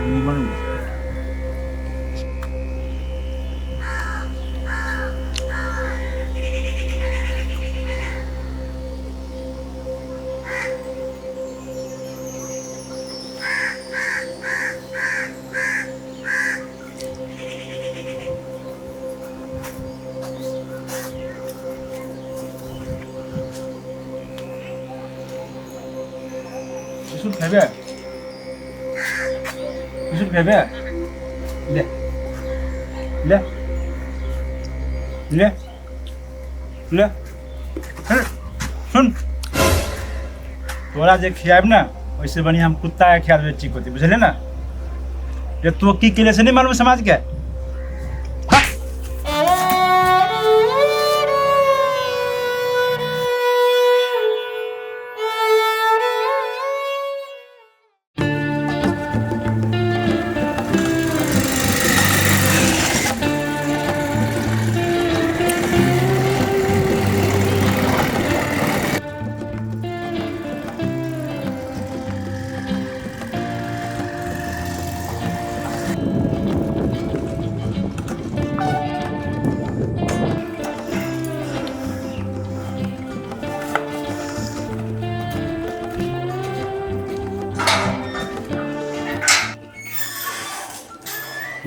निमन biscuit खाइबे biscuit खाइबे ले ले ले ले सुन तोरा जे खियाब ना वैसे बनी हम कुत्ता के खिया ठीक होती बुझले ना ये तू की केले से नहीं मालूम समाज के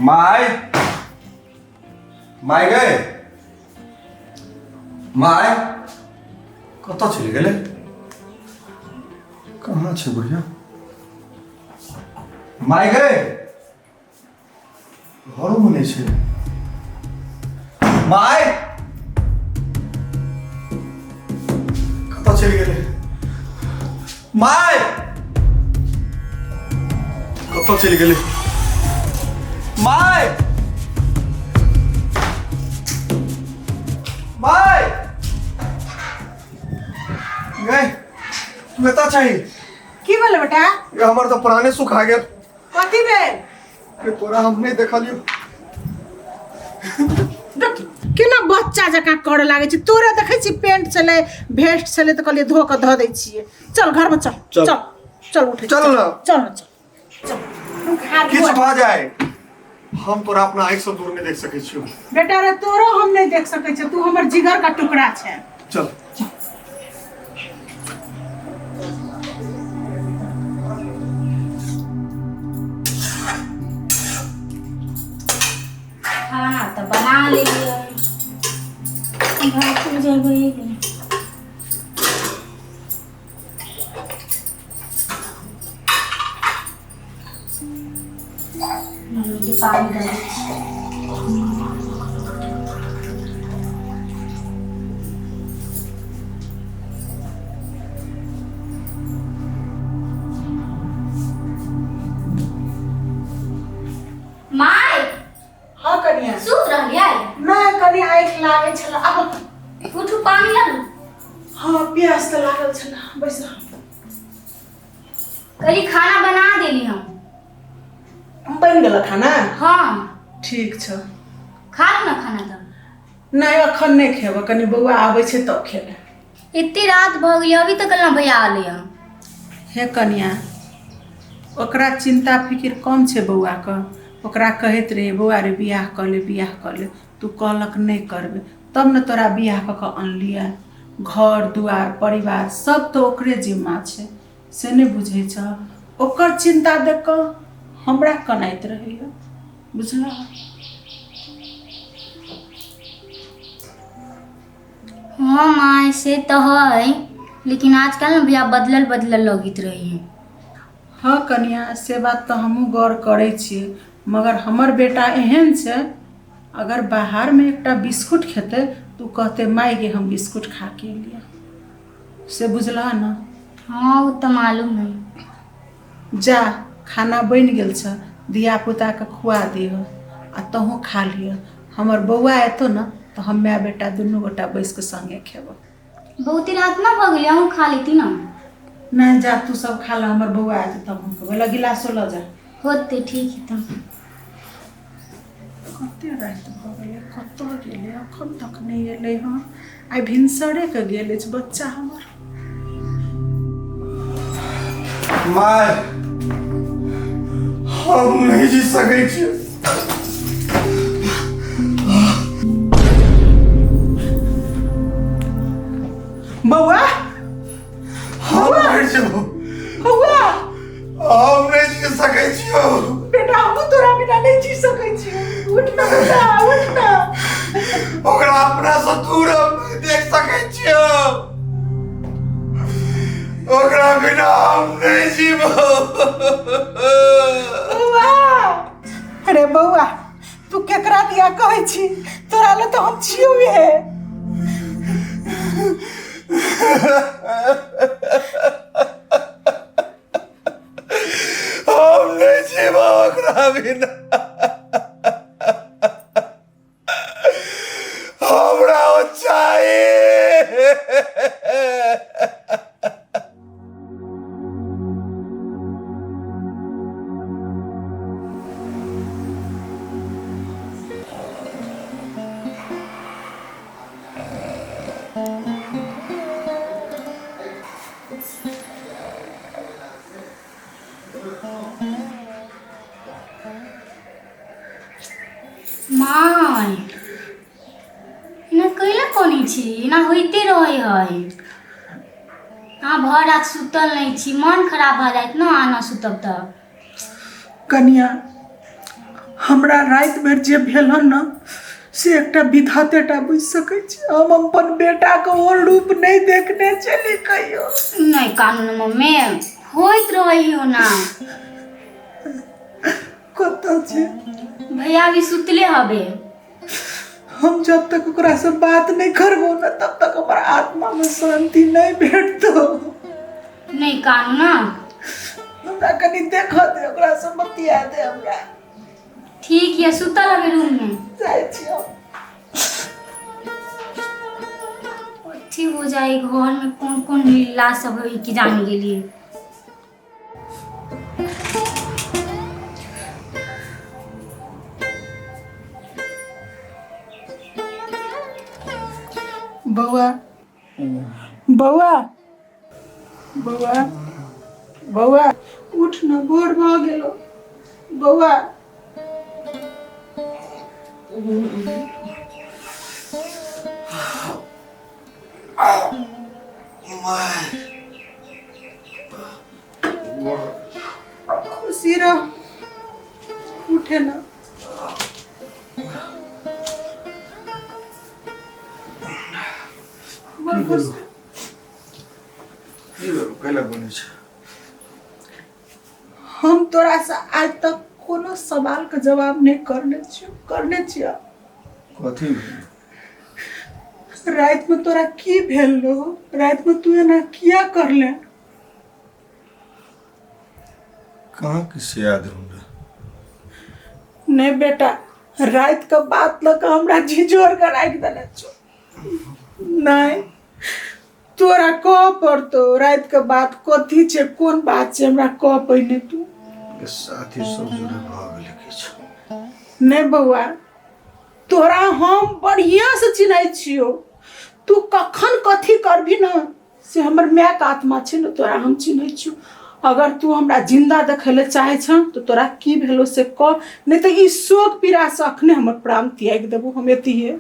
माय माय गए माय कत चलि गेले कहाँ छे बुढ़िया माय गए घर में नहीं छे माय कत चलि गेले माय कत चलि गेले माय माय गए बेटा चाहिए की बोले बेटा ये हमारे तो पुराने सुख आ गए कथी बे ये तोरा हम नहीं देखा लियो केना बच्चा जका करे लागे छी तोरा देखै छी पेंट चले भेस्ट चले त कहलिए धो के ध दै छिए चल घर में चल चल। चल चल उठ चल ना। चल चल किछ भा जाए हम तोरा अपना आँख से दूर नहीं देख सके छियो बेटा रे तोरो हम नहीं देख सकै छी तू हमर जिगर का टुकड़ा छै चल खाना तो बना लिए घर जेबै पानी डाल माय हां कनिया सुत रहलियै नहीं कनी आँख लागे छला अब उठू पानी ला हां प्यास त लागल छला बैस करी खाना बना देली हम बन गेल खाना हाँ ठीक छ खा लो ना खाना तो नहीं अखन नहीं खेब कनी बौआ आबै छै तब खेबे इतनी रात भ गेलै अभी तक ना भैया आले हम हे कनिया ओकरा चिंता फिकिर कम छै बौआ क ओकरा कहैत रहे बौआ रे बियाह कर ले तू कहलक नहीं करबे तब न तोरा बियाह क के अनलिया घर दुआर परिवार सब तो ओकरे जिम्मा छै से नहीं बुझै छ ओकर चिंता देख क हमरा कनाइत रहैया बुझला हाँ माँ से तो है लेकिन आजकल ना भैया बदलल लगित रही है हाँ कनिया से बात तो हमहूँ गौर करै छियै मगर हमर बेटा एहन छै अगर बाहर में एकटा बिस्कुट खेते तू कहते माई गे हम बिस्कुट खा के लिया से बुझला ना हाँ वो तो मालूम है जा खाना बन गेल छ धिया पुता के खुआ दिह आ तहूँ खा लिह हमर बौआ एतो ना तो हम माय बेटा दुनू गोटा बैस के संगे खेब बहुत ही रात ना भ गेलै हम खा लेती ना नहीं जा तू सब खा ला हमर बौआ आते तब हम खेब गिलासो ल जा होते ठीक है तब कते रात भ गेलै कत गेलै अखन तक नहीं एलै हँ आइ भिनसरे के गेल अछि बच्चा हमर माय हम नहीं जी सकै छी। बौआ हम मर जाओ। बौआ हम नहीं जी सकै छी। बेटा हम तोरा बिना नहीं जी सकै छी। उठ ना बेटा उठ ना। ओकरा अपना से दूर हम नहीं देख सकै छी। ओकरा बिना हम नहीं जीबो। बौआ अरे बौआ तू केकरा दिया कहै छी? तोरा ले तो हम छियो है। हम नहीं जीबो ओकरा बिना। हमरा ओ चाहिए। माय ना कैला कोनी छी ना होइते रहे है। हाँ भर रात सुतल नहीं छी, मन खराब भ जाइत ना आना सुतब त। कनिया हमरा रात भर जे भेल हन न से एकटा विधातेटा बुझि सकै छी। हम अपन बेटा के और रूप नहीं देखने चली कहियो। नहीं कानून मम्मी होइत रही हो ना। कतऽ छै? भैया भी सुतले हबे। हम जब तक ओकरा से बात नहीं करबो ना तब तक हमारा आत्मा में शांति नहीं भेटतो। नहीं कानून हमरा कनी देखा दे, ओकरा से बतिया दे हमरा। ठीक है सुतल हबे रूम में। जाइ छियो। अथी हो जाए घर में कौन कौन लीला सब है कि जाने के लिए। बौआ बौआ बौआ बौआ उठ न, भोर भ गेलो। बौआ खुशी रह, उठे ना। हम तोरा से आज तक कोनो सवाल का जवाब नहीं करने छियो। कथी रात में तोरा की भेल लो? रात में तू एना किया कर ले? कहाँ किसे याद होगा? नहीं बेटा रात का बात लग हमरा झिझोर कर राख देले छो। नहीं तोरा कह पड़तो रात का बात कथी छे, कोन बात छे हमरा कह पहिने तू। साथी सब जुड़े भाग लेके छ। नहीं बउआ तोरा हम बढ़िया से चिन्है छियो। तू कखन कथी करभी ना से हमर माय का आत्मा छे न, तोरा हम चिन्है छियो। अगर तू हमरा जिंदा देखेले चाहे छ तो तोरा की भेलो से कह, नहीं तो ई शोक पीड़ा से अखने हमर प्राण त्याग देबो। हम एतिए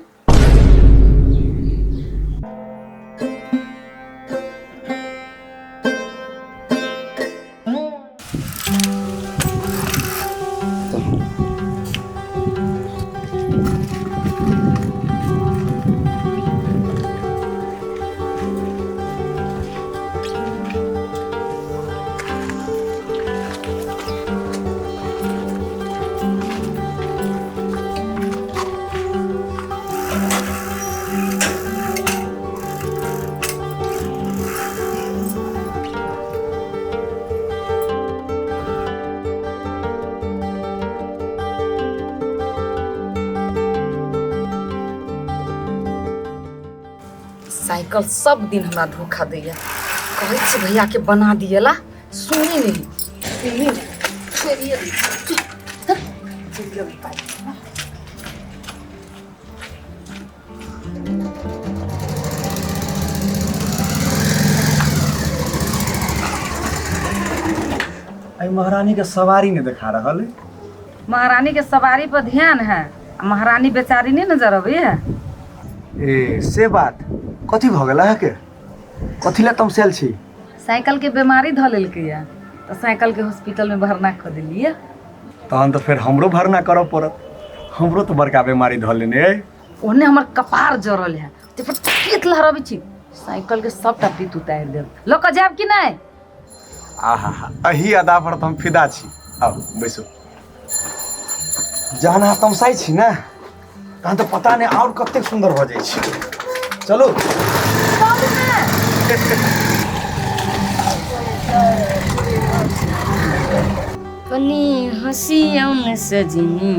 साइकिल सब दिन हमरा धोखा दैया। कहै छी भैया के बना दिएला, सुनी नहीं। छोड़िए आई महारानी के सवारी नहीं दिखा रहा है। महारानी के सवारी पर ध्यान है आ महारानी बेचारी नहीं नजर अबे है। ए से बात कथी भ गेला है के कथी ला तमसेल छी? साइकिल के बीमारी ध लेलकै या तो साइकिल के हॉस्पिटल में भरना कर दिलिए। तहन तो फिर हमरो भरना करब पड़त। हमरो तो बड़का बीमारी ध लेने है। ओने हमर कपार जरल है ते पर पीत लहरबी छी साइकिल के सबटा पीत उतार देब। लोक जाब कि नहीं? आहा अही अदा पर तो हम फिदा छी। आओ बैसो। जहन अहाँ तमसाई छी ना तहन तो पता नहीं और कतेक सुंदर हो जाई छी। चलो कनी हंसियों में सजनी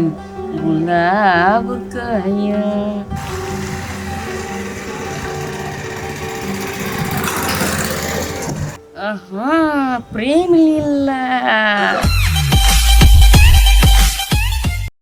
गुलाब कहिया। प्रेम लीला